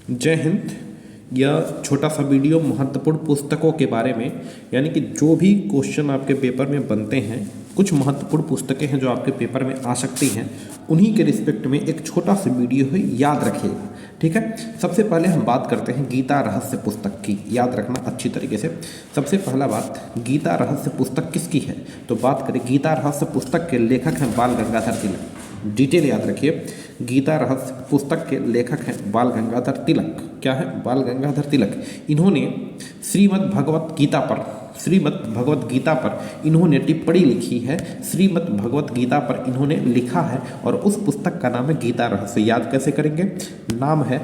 जय हिंद। यह छोटा सा वीडियो महत्वपूर्ण पुस्तकों के बारे में, यानी कि जो भी क्वेश्चन आपके पेपर में बनते हैं, कुछ महत्वपूर्ण पुस्तकें हैं जो आपके पेपर में आ सकती हैं, उन्हीं के रिस्पेक्ट में एक छोटा सा वीडियो है, याद रखिएगा। ठीक है, सबसे पहले हम बात करते हैं गीता रहस्य पुस्तक की। याद रखना अच्छी तरीके से। सबसे पहला बात, गीता रहस्य पुस्तक किसकी है? तो बात करें, गीता रहस्य पुस्तक के लेखक हैं बाल गंगाधर तिलक। डिटेल याद रखिए, गीता रहस्य पुस्तक के लेखक हैं बाल गंगाधर तिलक। क्या है? बाल गंगाधर तिलक। इन्होंने श्रीमद् भगवत गीता पर इन्होंने टिप्पणी लिखी है। श्रीमद् भगवत गीता पर इन्होंने लिखा है और उस पुस्तक का नाम है गीता रहस्य। याद कैसे करेंगे? नाम है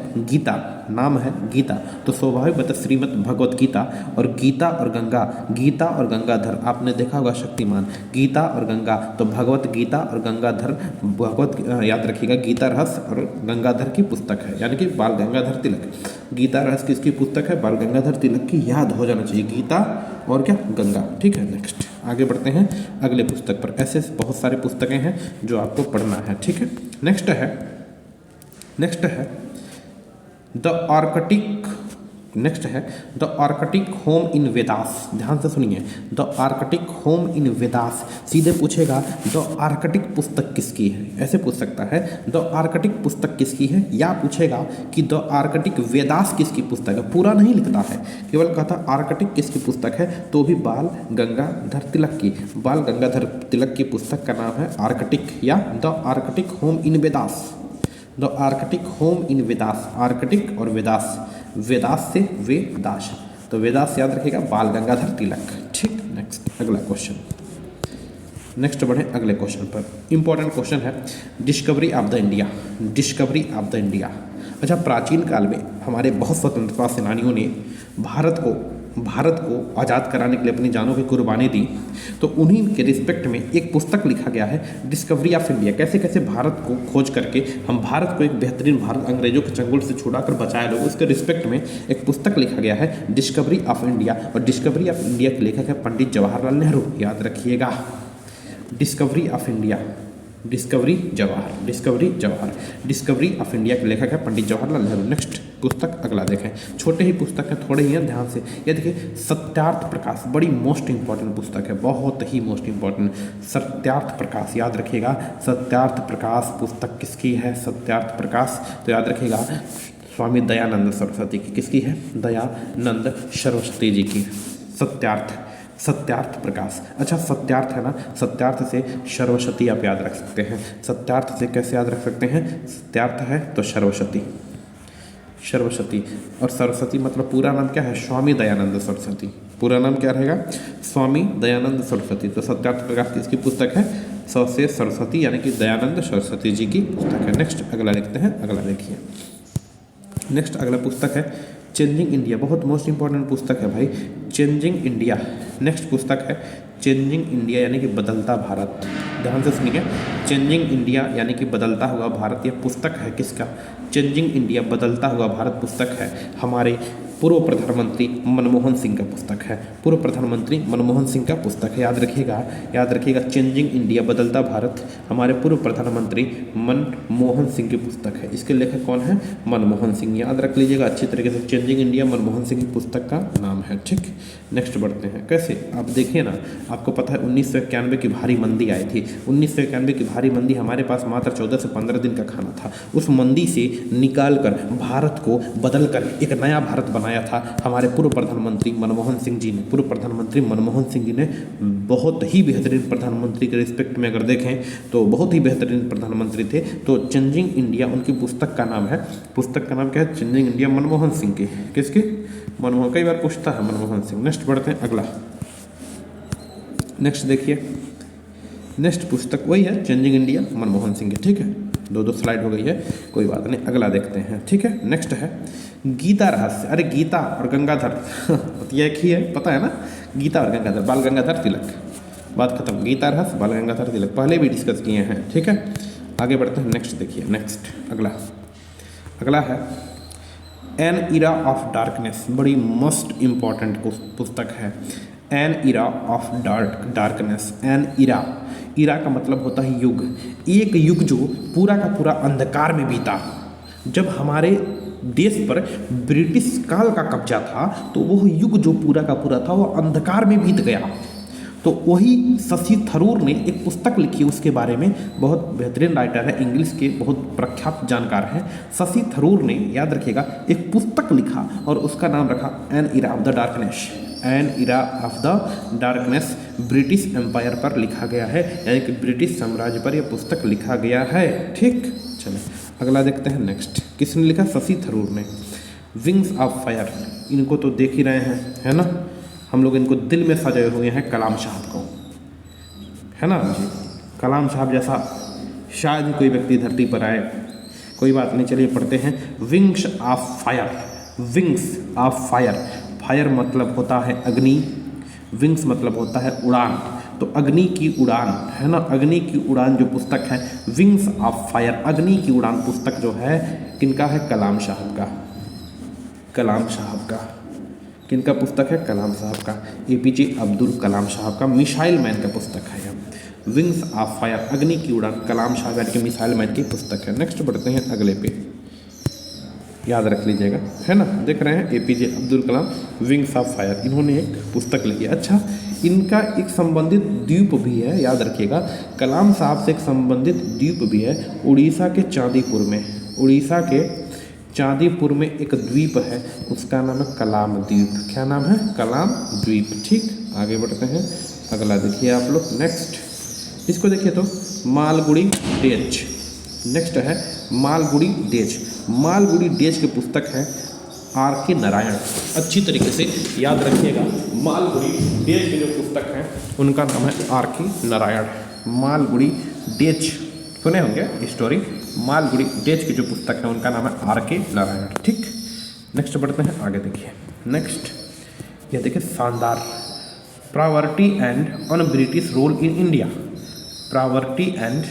गीता, तो स्वाभाविक बात है श्रीमद् भगवत गीता। और गीता और गंगाधर, आपने देखा होगा शक्तिमान, गीता और गंगा, तो भगवत गीता और गंगाधर याद रखिएगा, गीता रहस्य और गंगाधर की पुस्तक है, यानी कि बाल गंगाधर तिलक। गीता रहस्य किसकी पुस्तक है? बाल गंगाधर तिलक की। याद हो जाना चाहिए, गीता और क्या, गंगा। ठीक है, नेक्स्ट आगे बढ़ते हैं अगले पुस्तक पर। ऐसे बहुत सारे पुस्तकें हैं जो आपको पढ़ना है। ठीक है, नेक्स्ट है the Arctic home in Vedas. ध्यान से सुनिए, the Arctic home in Vedas. सीधे पूछेगा द आर्कटिक पुस्तक किसकी है, ऐसे पूछ सकता है, द आर्कटिक पुस्तक किसकी है, या पूछेगा कि द आर्कटिक वेदास किसकी पुस्तक है। पूरा नहीं लिखता है, केवल कहता आर्कटिक किसकी पुस्तक है, तो भी बाल गंगाधर तिलक की। बाल गंगाधर तिलक की पुस्तक का नाम है आर्कटिक या the Arctic home in Vedas. The Arctic home in Vedas. Arctic और वेदास से वेदास, तो वेदास याद रखिएगा, बाल गंगाधर तिलक। ठीक, नेक्स्ट अगला क्वेश्चन। नेक्स्ट बढ़े अगले क्वेश्चन पर। इंपॉर्टेंट क्वेश्चन है, डिस्कवरी ऑफ द इंडिया। अच्छा, प्राचीन काल में हमारे बहुत स्वतंत्रता सेनानियों ने भारत को आज़ाद कराने के लिए अपनी जानों की कुर्बानी दी, तो उन्हीं के रिस्पेक्ट में एक पुस्तक लिखा गया है, डिस्कवरी ऑफ इंडिया। कैसे कैसे भारत को खोज करके हम भारत को एक बेहतरीन भारत अंग्रेजों के चंगुल से छुड़ाकर बचाए लोग, उसके रिस्पेक्ट में एक पुस्तक लिखा गया है, डिस्कवरी ऑफ इंडिया। और डिस्कवरी ऑफ इंडिया के लेखक है पंडित जवाहरलाल नेहरू। याद रखिएगा, discovery of India, discovery of India के लेखक है पंडित जवाहरलाल नेहरू। नेक्स्ट पुस्तक अगला देखें, छोटे ही पुस्तक है, थोड़े ही हैं, ध्यान से ये देखिए, सत्यार्थ प्रकाश। बड़ी मोस्ट इंपॉर्टेंट पुस्तक है, बहुत ही मोस्ट इंपॉर्टेंट, सत्यार्थ प्रकाश। याद रखिएगा, सत्यार्थ प्रकाश पुस्तक किसकी है? सत्यार्थ प्रकाश, तो याद रखिएगा स्वामी दयानंद सरस्वती की। किसकी है? दयानंद सरस्वती जी की। सत्यार्थ प्रकाश। अच्छा, सत्यार्थ है ना, सत्यार्थ से सरस्वती आप याद रख सकते हैं। सत्यार्थ से कैसे याद रख सकते हैं? सत्यार्थ है तो सरस्वती, और सरस्वती मतलब पूरा नाम क्या है? स्वामी दयानंद सरस्वती। पूरा नाम क्या रहेगा? स्वामी दयानंद सरस्वती। तो सत्यार्थ प्रकाश किसकी पुस्तक है? स से सरस्वती, यानी कि दयानंद सरस्वती जी की पुस्तक है। नेक्स्ट अगला लिखते हैं, अगला देखिए। नेक्स्ट अगला पुस्तक है चेंजिंग इंडिया। बहुत मोस्ट इंपॉर्टेंट पुस्तक है भाई, चेंजिंग इंडिया। नेक्स्ट पुस्तक है चेंजिंग इंडिया, यानी कि बदलता भारत। ध्यान से सुनिए, चेंजिंग इंडिया यानी कि बदलता हुआ भारत, यह पुस्तक है किसका? चेंजिंग इंडिया, बदलता हुआ भारत पुस्तक है हमारे पूर्व प्रधानमंत्री मनमोहन सिंह का पुस्तक है। पूर्व प्रधानमंत्री मनमोहन सिंह का पुस्तक है। याद रखिएगा, चेंजिंग इंडिया, बदलता भारत, हमारे पूर्व प्रधानमंत्री मनमोहन सिंह की पुस्तक है। इसके लेखक कौन है? मनमोहन सिंह। याद रख लीजिएगा अच्छी तरीके से, चेंजिंग इंडिया मनमोहन सिंह की पुस्तक का नाम है। ठीक, नेक्स्ट बढ़ते हैं। कैसे? आप देखिए ना, आपको पता है 1991 की भारी मंदी आई थी। 1991 की भारी मंदी, हमारे पास मात्र 14 से 15 दिन का खाना था। उस मंदी से निकाल कर भारत को बदल कर एक नया भारत बनाया था हमारे पूर्व प्रधानमंत्री मनमोहन सिंह जी ने। पूर्व प्रधानमंत्री मनमोहन सिंह जी ने बहुत ही बेहतरीन प्रधानमंत्री के रिस्पेक्ट में अगर देखें तो बहुत ही बेहतरीन प्रधानमंत्री थे। तो चेंजिंग इंडिया उनकी पुस्तक का नाम है। पुस्तक का नाम क्या है? चेंजिंग इंडिया, मनमोहन सिंह की। किसकी? मनमोहन। कई बार पूछता है मनमोहन सिंह। नेक्स्ट बढ़ते हैं अगला। नेक्स्ट देखिए, नेक्स्ट पुस्तक वही है, चेंजिंग इंडिया मनमोहन सिंह की। ठीक है, दो स्लाइड हो गई है, कोई बात नहीं, अगला देखते हैं। ठीक है, नेक्स्ट है गीता रहस्य। अरे गीता और गंगाधर ये एक ही है, पता है ना, गीता और गंगाधर, बाल गंगाधर तिलक। बात खत्म, गीता रहस्य, बाल गंगाधर तिलक, पहले भी डिस्कस किए हैं। ठीक है, आगे बढ़ते हैं। नेक्स्ट देखिए, नेक्स्ट अगला है एन इरा ऑफ डार्कनेस। बड़ी मोस्ट इंपॉर्टेंट पुस्तक है, N era of darkness. An इरा का मतलब होता है युग। एक युग जो पूरा का पूरा अंधकार में बीता, जब हमारे देश पर ब्रिटिश काल का कब्जा था तो वह युग जो पूरा का पूरा था वो अंधकार में बीत गया। तो वही शशि थरूर ने एक पुस्तक लिखी उसके बारे में, बहुत बेहतरीन राइटर है, इंग्लिश के बहुत प्रख्यात जानकार हैं। शशि थरूर ने, याद रखिएगा, एक पुस्तक लिखा और उसका नाम रखा an era of the darkness. An era of the darkness British empire पर लिखा गया है, यानी कि ब्रिटिश साम्राज्य पर यह पुस्तक लिखा गया है। ठीक, चलिए अगला देखते हैं। नेक्स्ट किसने लिखा? शशि थरूर ने। विंग्स ऑफ फायर, इनको तो देख ही रहे हैं, है ना, हम लोग इनको दिल में सजाए हुए हैं कलाम साहब को, है ना जी। कलाम साहब जैसा शायद ही कोई व्यक्ति धरती पर आए, कोई बात नहीं, चलिए पढ़ते हैं। Wings of fire, wings of fire, fire मतलब होता है अग्नि, विंग्स मतलब होता है उड़ान, तो अग्नि की उड़ान, है ना, अग्नि की उड़ान जो पुस्तक है विंग्स ऑफ फायर, अग्नि की उड़ान पुस्तक जो है किनका है? कलाम साहब का, कलाम साहब का। किनका पुस्तक है? कलाम साहब का, एपीजे अब्दुल कलाम साहब का, मिसाइल मैन का पुस्तक है यह। विंग्स ऑफ फायर, अग्नि की उड़ान, कलाम साहब यानी कि मिसाइल मैन की पुस्तक है। नेक्स्ट बढ़ते हैं अगले पे, याद रख लीजिएगा, है ना, देख रहे हैं APJ Abdul Kalam, wings of fire, इन्होंने एक पुस्तक लिखी। अच्छा, इनका एक संबंधित द्वीप भी है, याद रखिएगा, कलाम साहब से एक संबंधित द्वीप भी है उड़ीसा के चांदीपुर में। उड़ीसा के चांदीपुर में एक द्वीप है, उसका नाम है कलाम द्वीप। क्या नाम है? कलाम द्वीप। ठीक, आगे बढ़ते हैं, अगला देखिए आप लोग। नेक्स्ट इसको देखिए तो मालगुड़ी डेज, नेक्स्ट है मालगुड़ी डेज। मालगुड़ी डेज की पुस्तक है आर.के. नारायण। अच्छी तरीके से याद रखिएगा, मालगुड़ी डेज की जो पुस्तक है उनका नाम है आर.के. नारायण। मालगुड़ी डेज सुने होंगे स्टोरी, मालगुड़ी डेज की जो पुस्तक है उनका नाम है आर.के. नारायण। ठीक, नेक्स्ट बढ़ते हैं आगे, देखिए नेक्स्ट ये देखिए शानदार, poverty and un British rule in India. Poverty and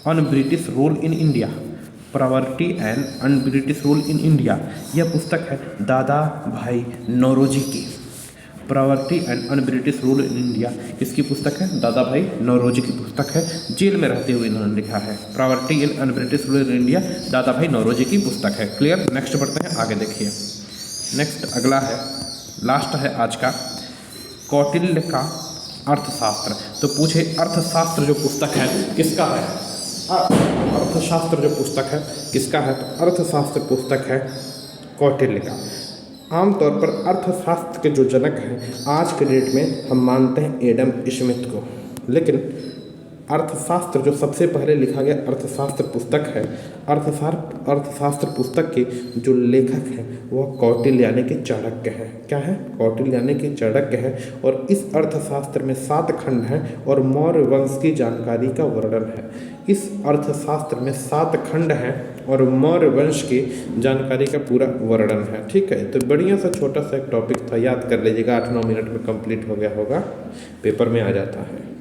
un British rule in India, poverty and un British rule in India, यह पुस्तक है दादा भाई नौरोजी की। Poverty and un British rule in India, इसकी पुस्तक है दादा भाई नौरोजी की पुस्तक है, जेल में रहते हुए इन्होंने लिखा है। Poverty and un British rule in India, दादा भाई नौरोजी की पुस्तक है। क्लियर, नेक्स्ट बढ़ते हैं आगे, देखिए नेक्स्ट अगला है, लास्ट है आज का, कौटिल्य का अर्थशास्त्र। तो पूछे अर्थशास्त्र जो पुस्तक है किसका है? अर्थशास्त्र जो पुस्तक है किसका है? तो अर्थशास्त्र पुस्तक है कौटिल्य का। आमतौर पर अर्थशास्त्र के जो जनक हैं आज के डेट में हम मानते हैं एडम स्मिथ को, लेकिन अर्थशास्त्र जो सबसे पहले लिखा गया अर्थशास्त्र पुस्तक है, अर्थशास्त्र पुस्तक के जो लेखक हैं वह कौटिल्य यानी कि चाणक्य हैं। क्या है? कौटिल्य यानी कि चाणक्य है। और इस अर्थशास्त्र में 7 खंड हैं और मौर्य वंश की जानकारी का वर्णन है। इस अर्थशास्त्र में 7 खंड हैं और मौर्य वंश की जानकारी का पूरा वर्णन है। ठीक है, तो बढ़िया सा छोटा सा एक टॉपिक था, याद कर लीजिएगा, 8-9 मिनट में कंप्लीट हो गया होगा, पेपर में आ जाता है।